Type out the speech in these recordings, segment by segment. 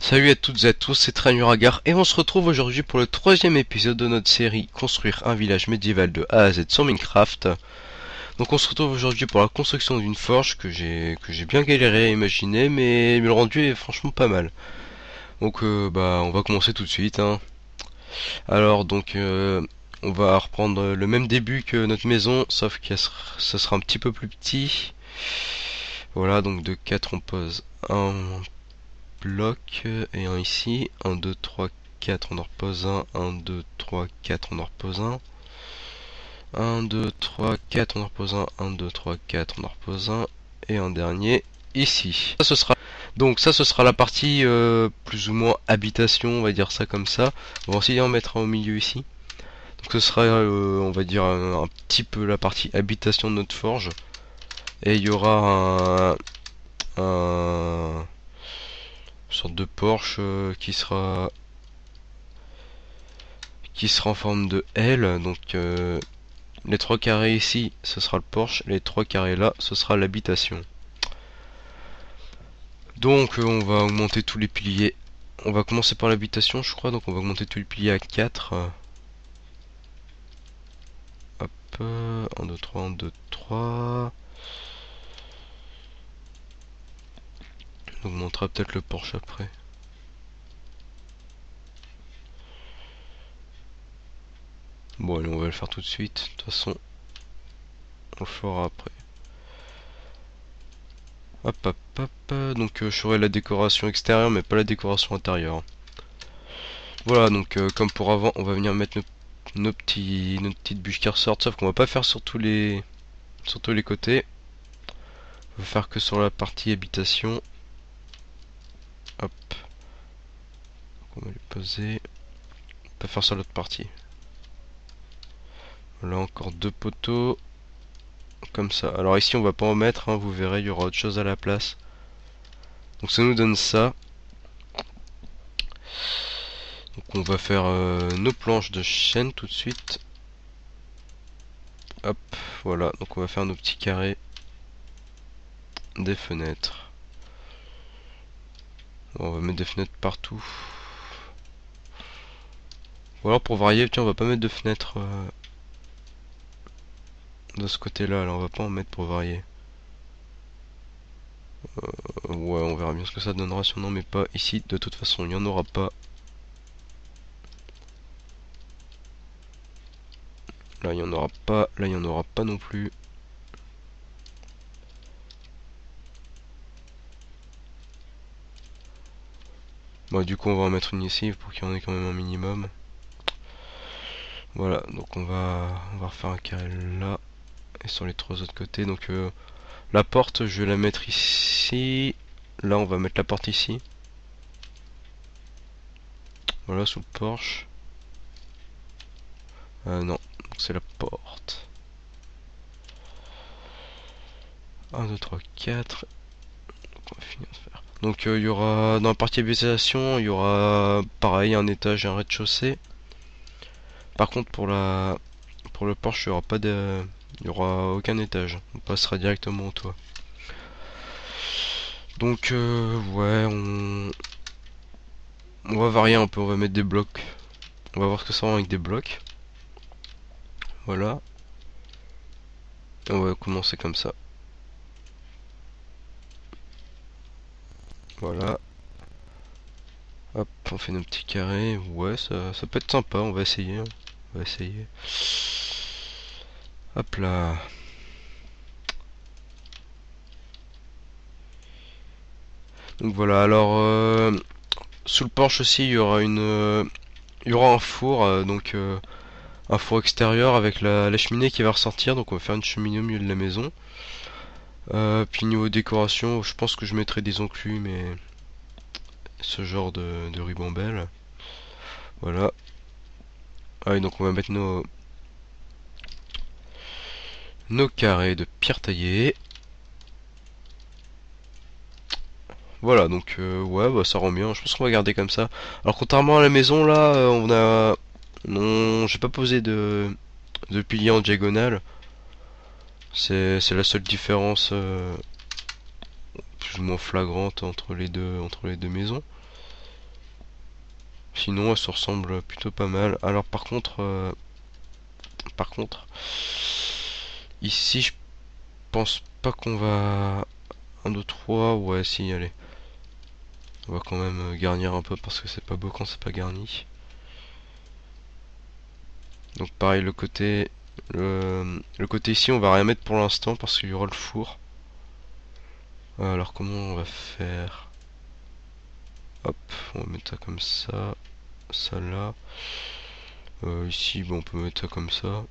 Salut à toutes et à tous, c'est Tranuragar et on se retrouve aujourd'hui pour le troisième épisode de notre série Construire un village médiéval de A à Z sur Minecraft. Donc on se retrouve aujourd'hui pour la construction d'une forge que j'ai bien galéré à imaginer, mais le rendu est franchement pas mal. Donc on va commencer tout de suite, hein. Alors on va reprendre le même début que notre maison, sauf que ça sera un petit peu plus petit. Voilà, donc de 4 on pose un bloc et un ici. 1, 2, 3, 4, on en repose un. 1, 2, 3, 4, on en repose un. 1, 2, 3, 4, on en repose un. 1, 2, 3, 4, on en repose un. Et un dernier ici. Ça ce sera la partie plus ou moins habitation, on va dire ça comme ça. On va essayer d'en mettre un au milieu ici. Donc ce sera on va dire un petit peu la partie habitation de notre forge. Et il y aura un une sorte de porche qui sera en forme de L. Donc les 3 carrés ici ce sera le porche, les 3 carrés là ce sera l'habitation. Donc on va augmenter tous les piliers. On va commencer par l'habitation je crois, donc on va augmenter tous les piliers à 4. Hop, 1, 2, 3, 1, 2, 3. On augmentera peut-être le porche après. Bon allez, on va le faire tout de suite, de toute façon on le fera après. Hop hop hop, donc je ferai la décoration extérieure mais pas la décoration intérieure. Voilà, donc comme pour avant, on va venir mettre nos petites bûches qui ressortent, sauf qu'on va pas faire sur tous les côtés. On va faire que sur la partie habitation. Hop. Donc on va les poser. On va pas faire sur l'autre partie. Voilà, encore 2 poteaux. Comme ça. Alors ici on va pas en mettre, hein, vous verrez, il y aura autre chose à la place. Donc ça nous donne ça. Donc on va faire nos planches de chêne tout de suite. Hop, voilà, donc on va faire nos petits carrés. Des fenêtres. On va mettre des fenêtres partout. Ou alors pour varier, tiens, on va pas mettre de fenêtres de ce côté-là. Là, on va pas en mettre pour varier. Ouais, on verra bien ce que ça donnera si on n'en met pas. Ici, de toute façon, il n'y en aura pas. Là, il n'y en aura pas. Là, il n'y en aura pas non plus. Bon, du coup, on va en mettre une ici pour qu'il y en ait quand même un minimum. Voilà, donc on va refaire un carré là. Et sur les 3 autres côtés. Donc, la porte, je vais la mettre ici. Là, on va mettre la porte ici. Voilà, sous le porche. Non, c'est la porte. 1, 2, 3, 4. Donc on va finir de faire. Donc il y aura dans la partie habitation, il y aura pareil un étage et un rez-de-chaussée. Par contre pour le porche, il y aura pas de il y aura aucun étage. On passera directement au toit. Donc ouais, on va varier un peu, on va mettre des blocs. On va voir ce que ça rend avec des blocs. Voilà. On va commencer comme ça. Voilà. Hop, on fait nos petits carrés. Ouais, ça peut être sympa, on va essayer, hein. On va essayer. Hop là. Donc voilà, alors sous le porche aussi il y aura il y aura un four, un four extérieur avec la cheminée qui va ressortir, donc on va faire une cheminée au milieu de la maison. Puis niveau décoration, je pense que je mettrai des enclumes mais ce genre de ribambelle. Voilà. Ah oui, donc on va mettre nos carrés de pierre taillée. Voilà, donc ouais, bah, ça rend bien. Je pense qu'on va garder comme ça. Alors contrairement à la maison là, on a non, j'ai pas posé de pilier en diagonale. C'est la seule différence plus ou moins flagrante entre les deux maisons. Sinon, elles se ressemblent plutôt pas mal. Alors par contre, ici, je pense pas qu'on va... Un, 2, 3, ouais, si, allez. On va quand même garnir un peu parce que c'est pas beau quand c'est pas garni. Donc pareil, le côté ici, on va rien mettre pour l'instant parce qu'il y aura le four. Alors comment on va faire? Hop, on va mettre ça comme ça. Ça là. Ici, bon, on peut mettre ça comme ça.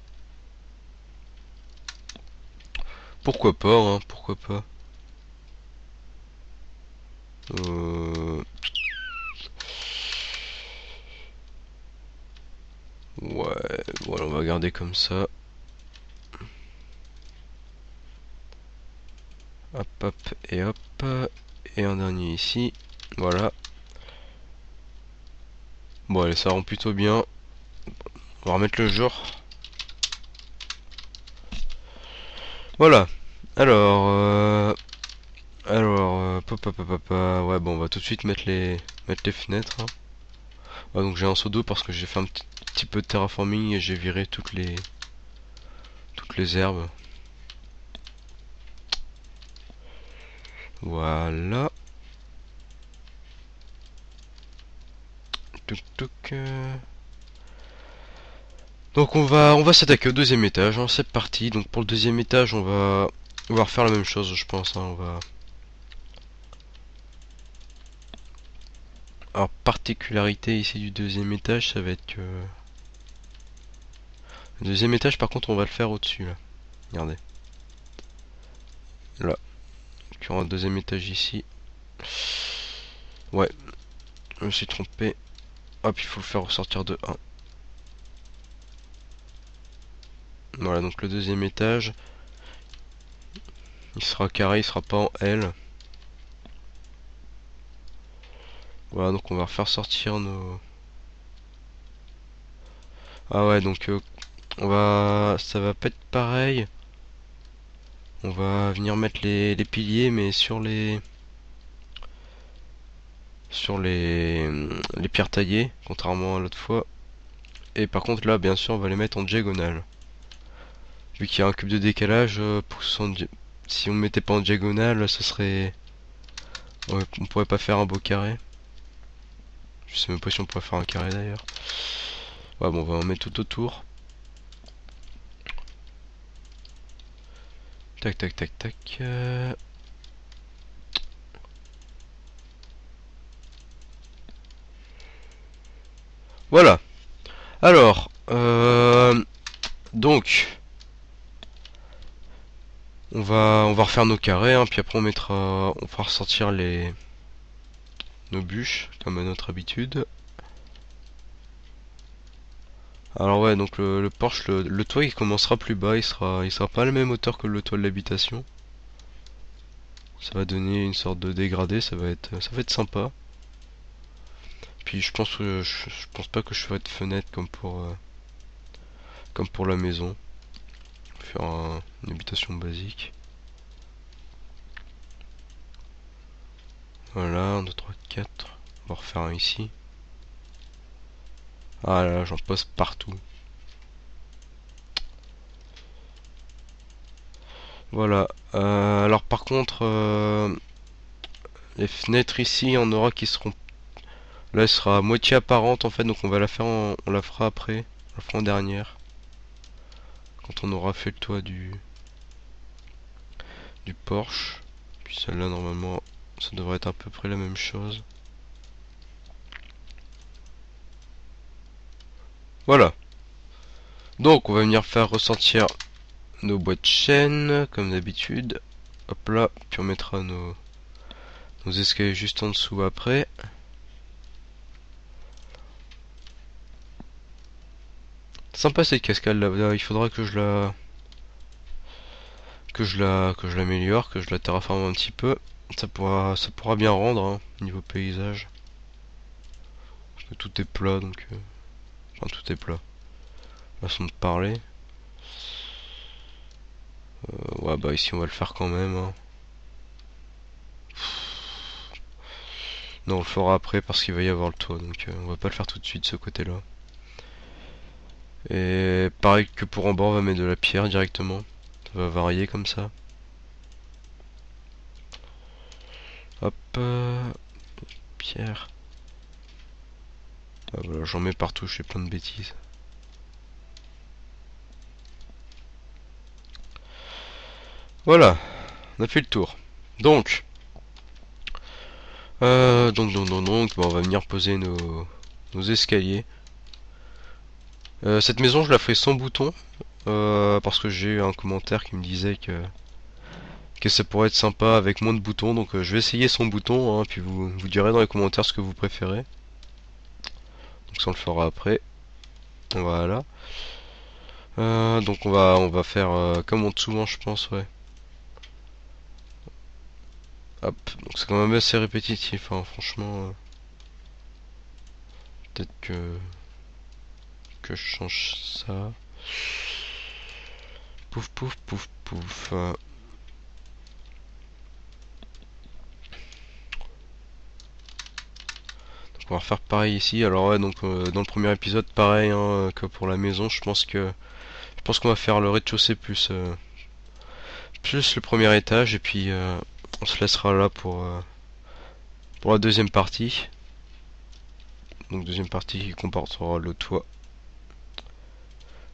Pourquoi pas, hein, pourquoi pas. Euh... Ouais, voilà, on va garder comme ça. Hop, hop, et hop. Et un dernier ici. Voilà. Bon, allez, ça rend plutôt bien. On va remettre le jour. Voilà. Ouais, bon, on va tout de suite mettre les fenêtres, hein. Ah, donc j'ai un seau d'eau parce que j'ai fait un petit peu de terraforming et j'ai viré toutes les herbes. Voilà. Touc touc. Donc on va s'attaquer au deuxième étage, hein. C'est parti. Donc pour le deuxième étage, on va refaire la même chose, je pense, hein. Alors particularité ici du deuxième étage, ça va être que le deuxième étage, par contre, on va le faire au-dessus là. Regardez. Là. Donc, il y aura un deuxième étage ici. Ouais, je me suis trompé. Hop, il faut le faire ressortir de 1. Voilà, donc le deuxième étage, il sera carré, il sera pas en L. Voilà, donc on va refaire sortir nos... Ah ouais, donc ça va pas être pareil. On va venir mettre les piliers, mais les pierres taillées, contrairement à l'autre fois. Et par contre là, bien sûr, on va les mettre en diagonale. Vu qu'il y a un cube de décalage, si on ne mettait pas en diagonale, ça serait... Ouais, on pourrait pas faire un beau carré. Je sais même pas si on pourrait faire un carré d'ailleurs. Ouais, bon, on va en mettre tout autour. Tac, tac, tac, tac. Voilà. Alors, donc, on va refaire nos carrés, hein, puis après on fera ressortir nos bûches, comme à notre habitude. Alors ouais, donc le porche, le toit il commencera plus bas, il sera pas à la même hauteur que le toit de l'habitation. Ça va donner une sorte de dégradé, ça va être sympa. Puis je pense pas que je ferai de fenêtre comme pour la maison. Faire une habitation basique. Voilà, 1, 2, 3, 4. On va refaire un ici. Ah là, j'en pose partout. Voilà. Alors par contre, les fenêtres ici, on aura qui seront... Là, elle sera à moitié apparente en fait, donc on va la faire on la fera après. On la fera en dernière. Quand on aura fait le toit du Porsche. Puis celle-là, normalement, ça devrait être à peu près la même chose. Voilà. Donc, on va venir faire ressortir nos boîtes de chaînes, comme d'habitude. Hop là. Puis on mettra nos escaliers juste en dessous après. Sympa cette cascade là. Il faudra que que je l'améliore, que je la terraforme un petit peu. Ça pourra bien rendre, hein, niveau paysage. Parce que tout est plat, donc... Enfin, tout est plat. Façon de parler. Ouais, bah ici on va le faire quand même, hein. Non, on le fera après parce qu'il va y avoir le toit, donc on va pas le faire tout de suite ce côté-là. Et pareil que pour en bas, on va mettre de la pierre directement. Ça va varier comme ça. Hop, pierre. Ah, voilà, j'en mets partout, je fais plein de bêtises. Voilà, on a fait le tour. Donc, bon, on va venir poser nos escaliers. Cette maison, je la ferai sans bouton, parce que j'ai eu un commentaire qui me disait que ça pourrait être sympa avec moins de boutons, donc je vais essayer sans bouton, hein, puis vous direz dans les commentaires ce que vous préférez. Donc ça on le fera après. Voilà. Donc on va faire comme en dessous, hein, je pense, ouais. Hop, donc c'est quand même assez répétitif, hein, franchement. Peut-être que je change ça. Pouf pouf pouf pouf. On va refaire pareil ici. Alors ouais, donc dans le premier épisode, pareil hein, que pour la maison, je pense qu'on va faire le rez-de-chaussée plus le premier étage et puis on se laissera là pour la deuxième partie. Donc deuxième partie qui comportera le toit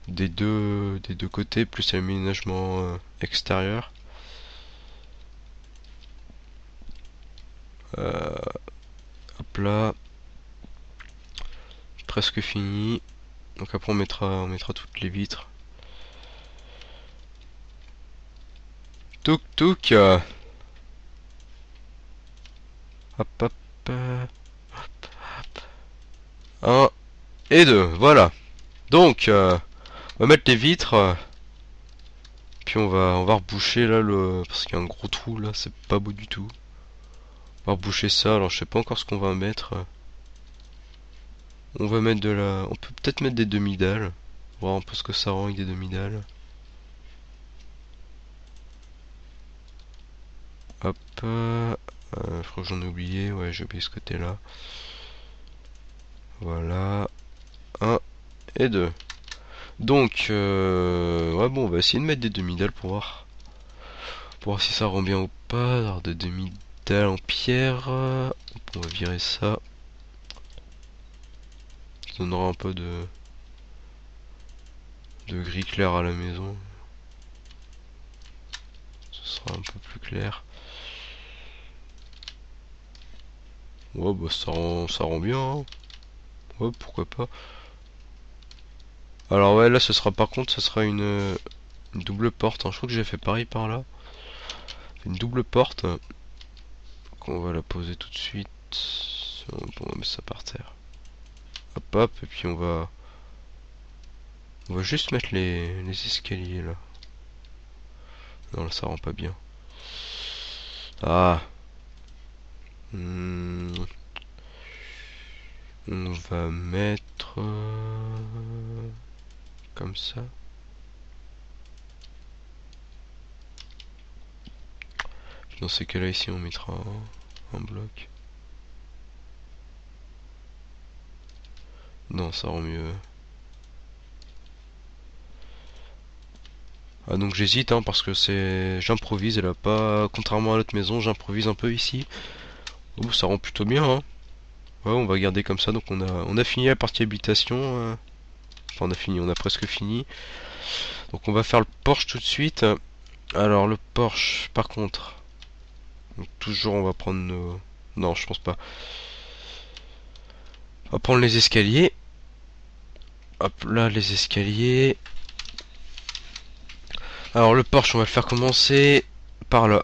des deux côtés plus l'aménagement extérieur. Hop là, presque fini. Donc après on mettra toutes les vitres. Touk touk. Hop hop. Hop. 1 et 2, voilà. Donc on va mettre les vitres. Puis on va reboucher là parce qu'il y a un gros trou là, c'est pas beau du tout. On va reboucher ça, alors je sais pas encore ce qu'on va mettre. On va mettre on peut peut-être mettre des demi-dalles. Voir un peu ce que ça rend avec des demi-dalles. Hop, je crois que j'en ai oublié, ouais j'ai oublié ce côté là. Voilà. 1 et 2. Donc, ouais bon on va essayer de mettre des demi-dalles pour voir si ça rend bien ou pas. Alors des demi-dalles en pierre. On va virer ça. Ça donnera un peu de gris clair à la maison. Ce sera un peu plus clair. Ouais bah ça rend bien hein. Ouais pourquoi pas. Alors ouais là ce sera par contre ce sera une double porte hein. Je crois que j'ai fait pareil par là. Une double porte. Donc on va la poser tout de suite. On va mettre ça par terre. Hop hop et puis on va juste mettre les escaliers là. Non là ça rend pas bien. Ah. On va mettre comme ça. Dans ces cas-là ici on mettra un bloc. Non ça rend mieux. Ah donc j'hésite hein, parce que j'improvise et là pas contrairement à l'autre maison j'improvise un peu ici. Oh ça rend plutôt bien hein. Ouais on va garder comme ça donc on a fini la partie habitation. Enfin on a presque fini. Donc on va faire le porche tout de suite. Alors le porche par contre. Donc, toujours on va prendre nos. Non je pense pas. On va prendre les escaliers. Hop là les escaliers. Alors le porche on va le faire commencer par là.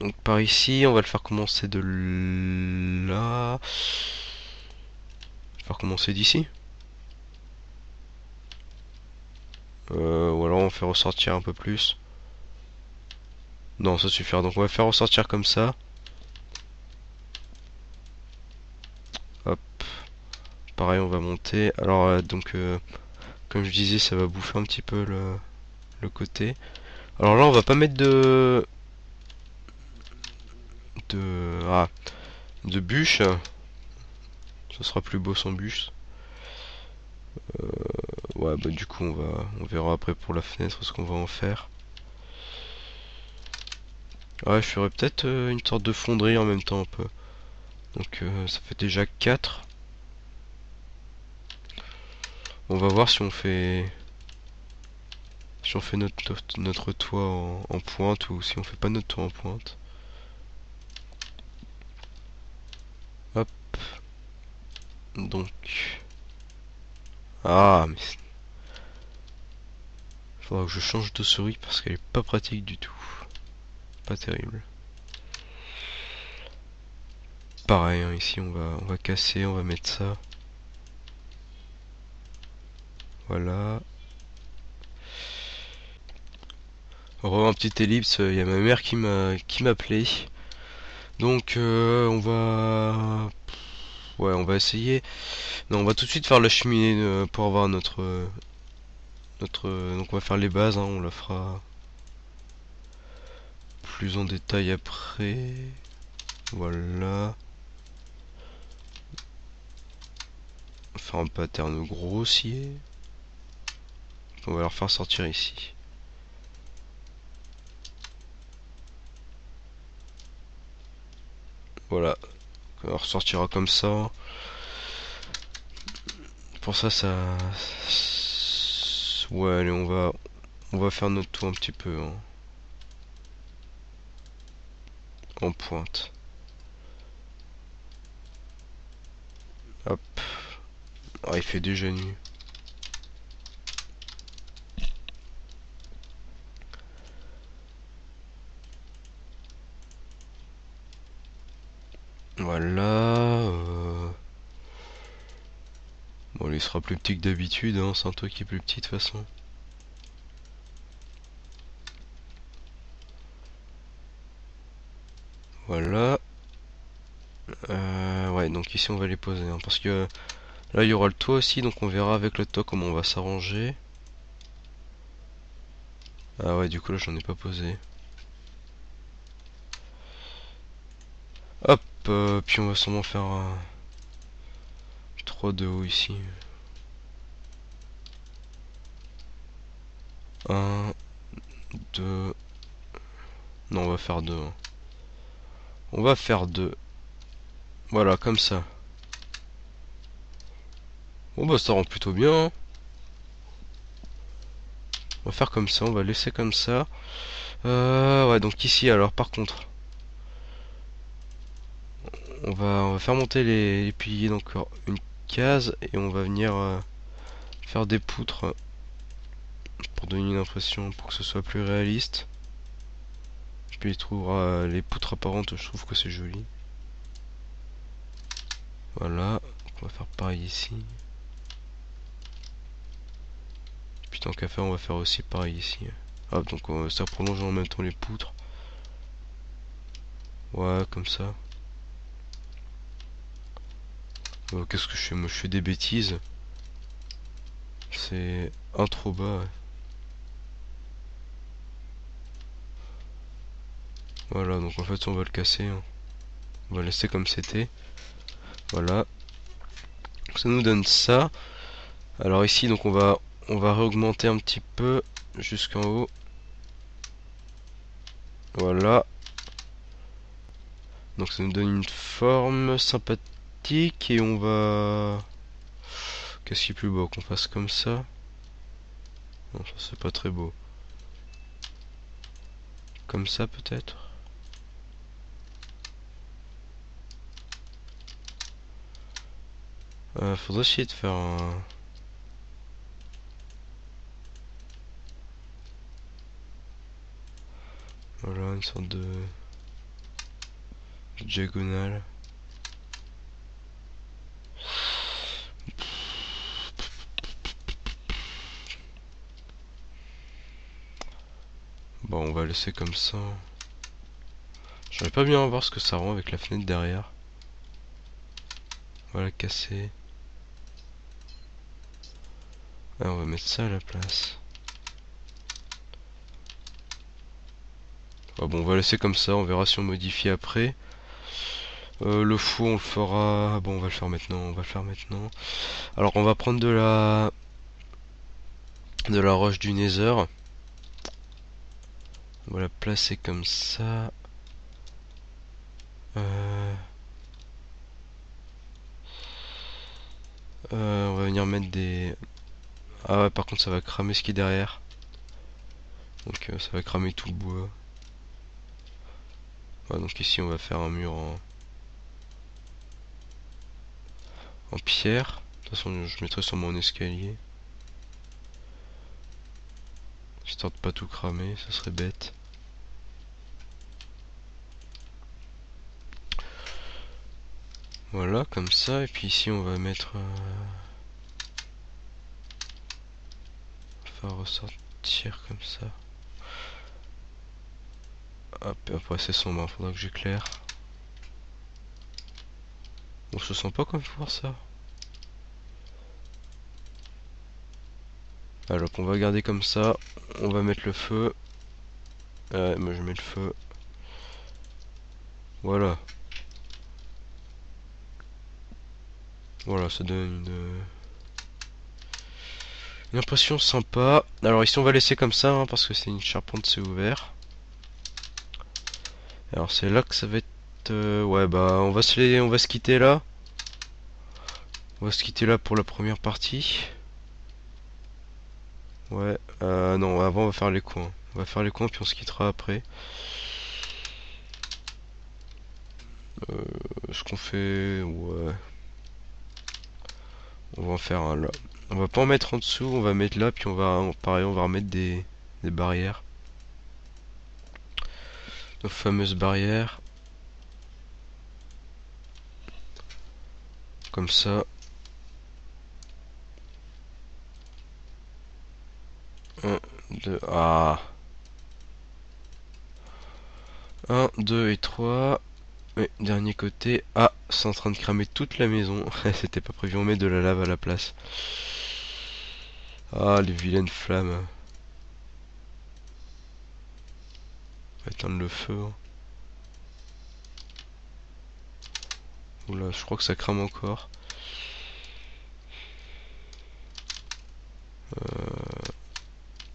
Donc par ici on va le faire commencer de là. Faire commencer d'ici. Ou alors on fait ressortir un peu plus. Non ça suffira. Donc on va faire ressortir comme ça. Hop. Pareil on va monter. Alors donc comme je disais ça va bouffer un petit peu le côté. Alors là on va pas mettre de de bûches. Ça sera plus beau sans bûches. Ouais, bah du coup on verra après pour la fenêtre ce qu'on va en faire. Ouais, je ferai peut-être une sorte de fonderie en même temps un peu. Donc ça fait déjà 4. On va voir si on fait notre toit en pointe ou si on fait pas notre toit en pointe. Hop. Donc. Ah, mais faudra que je change de souris parce qu'elle est pas pratique du tout. Pas terrible. Pareil, hein, ici on va casser, on va mettre ça. Voilà. Un petit ellipse, il y a ma mère qui m'appelait. Donc on va essayer. Non, on va tout de suite faire la cheminée pour avoir donc on va faire les bases, hein, on la fera plus en détail après. Voilà. On va faire un pattern grossier. On va leur faire sortir ici. Voilà. On ressortira comme ça. Pour ça, ouais, allez, on va faire notre tour un petit peu en pointe. Hop. Ah, il fait déjà nuit. Voilà. Bon, il sera plus petit que d'habitude, hein. C'est un toit qui est plus petit de toute façon. Voilà. Ouais, donc ici on va les poser, hein, parce que là il y aura le toit aussi, donc on verra avec le toit comment on va s'arranger. Ah ouais, du coup là j'en ai pas posé. Hop, puis on va sûrement faire un 3 de haut ici. 1, 2. Non, on va faire 2. On va faire 2. Voilà, comme ça. Bon bah ça rend plutôt bien, hein. On va faire comme ça, on va laisser comme ça. Ouais, donc ici alors par contre, on va faire monter les piliers donc une case et on va venir faire des poutres pour donner une impression, pour que ce soit plus réaliste. Puis il trouvera les poutres apparentes, je trouve que c'est joli. Voilà, on va faire pareil ici. Puis tant qu'à faire, on va faire aussi pareil ici. Hop, donc ça prolonge en même temps les poutres. Ouais, comme ça. Qu'est-ce que je fais? Moi, je fais des bêtises. C'est un trop bas, ouais. Voilà, donc en fait, on va le casser, hein. On va laisser comme c'était. Voilà. Ça nous donne ça. Alors ici, donc on va réaugmenter un petit peu jusqu'en haut. Voilà. Donc ça nous donne une forme sympathique et on va... Qu'est-ce qui est plus beau? Qu'on fasse comme ça? Non, ça c'est pas très beau. Comme ça peut-être? Faudrait essayer de faire un... Voilà, une sorte de diagonale. Bon, on va laisser comme ça. J'aurais pas bien voir ce que ça rend avec la fenêtre derrière. Voilà, casser. Ah, on va mettre ça à la place. Ah bon, on va laisser comme ça, on verra si on modifie après. Le fou on le fera... Bon on va le faire maintenant, Alors on va prendre de la roche du Nether. On va la placer comme ça. On va venir mettre des... Ah ouais, par contre ça va cramer ce qui est derrière. Donc ça va cramer tout le bois. Ouais, donc ici on va faire un mur en pierre. De toute façon je mettrai sur mon escalier. Histoire de pas tout cramer, ça serait bête. Voilà, comme ça. Et puis ici on va mettre... faire ressortir comme ça. Hop, et après c'est sombre, faudra que j'éclaire. On se sent pas comme voir ça. Alors on va garder comme ça. On va mettre le feu. Moi je mets le feu. Voilà. Voilà, ça donne une impression sympa. Alors ici on va laisser comme ça hein, parce que c'est une charpente, c'est ouvert. Alors c'est là que ça va être... ouais bah on va se quitter là. On va se quitter là pour la première partie. Ouais, non, avant on va faire les coins. On va faire les coins puis on se quittera après. Ce qu'on fait... Ouais. On va en faire un là. On va pas en mettre en dessous, on va mettre là puis on va... Pareil, on va remettre des barrières. Nos fameuses barrières. Comme ça. 1, 2... Ah. 1, 2 et 3. Et dernier côté. Ah, c'est en train de cramer toute la maison. C'était pas prévu, on met de la lave à la place. Ah, les vilaines flammes. On va éteindre le feu. Oula, je crois que ça crame encore.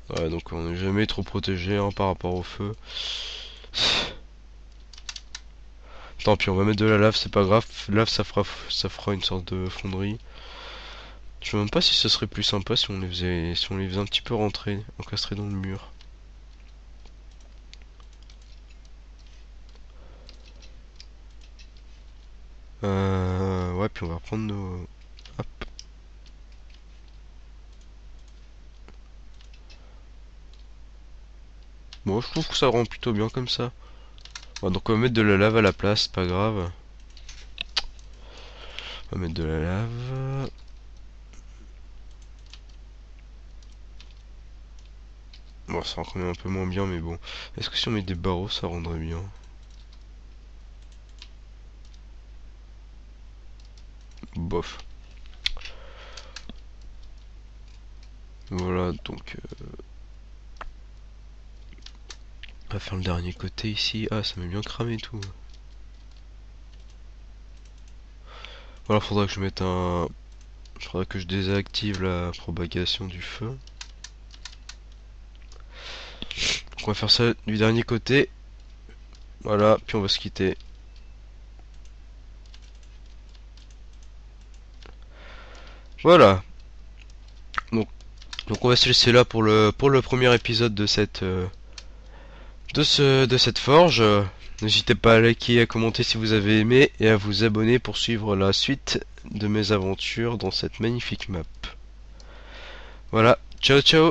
Ouais, donc on n'est jamais trop protégé hein, par rapport au feu. Tant pis, on va mettre de la lave, c'est pas grave. Lave, ça fera une sorte de fonderie. Je sais même pas si ce serait plus sympa si on les faisait un petit peu rentrer, encastrer dans le mur. Ouais, puis on va reprendre nos... Hop. Bon, je trouve que ça rend plutôt bien comme ça. Bon, donc on va mettre de la lave à la place, pas grave. On va mettre de la lave. Bon, ça rend quand même un peu moins bien, mais bon. Est-ce que si on met des barreaux, ça rendrait bien? Bof. Voilà, donc... on va faire le dernier côté ici. Ah, ça m'est bien cramé tout. Voilà, faudra que je mette un... Faudra que je désactive la propagation du feu. Donc on va faire ça du dernier côté. Voilà, puis on va se quitter. Voilà. Donc on va se laisser là pour le premier épisode de cette de cette forge. N'hésitez pas à liker et à commenter si vous avez aimé et à vous abonner pour suivre la suite de mes aventures dans cette magnifique map. Voilà, ciao ciao.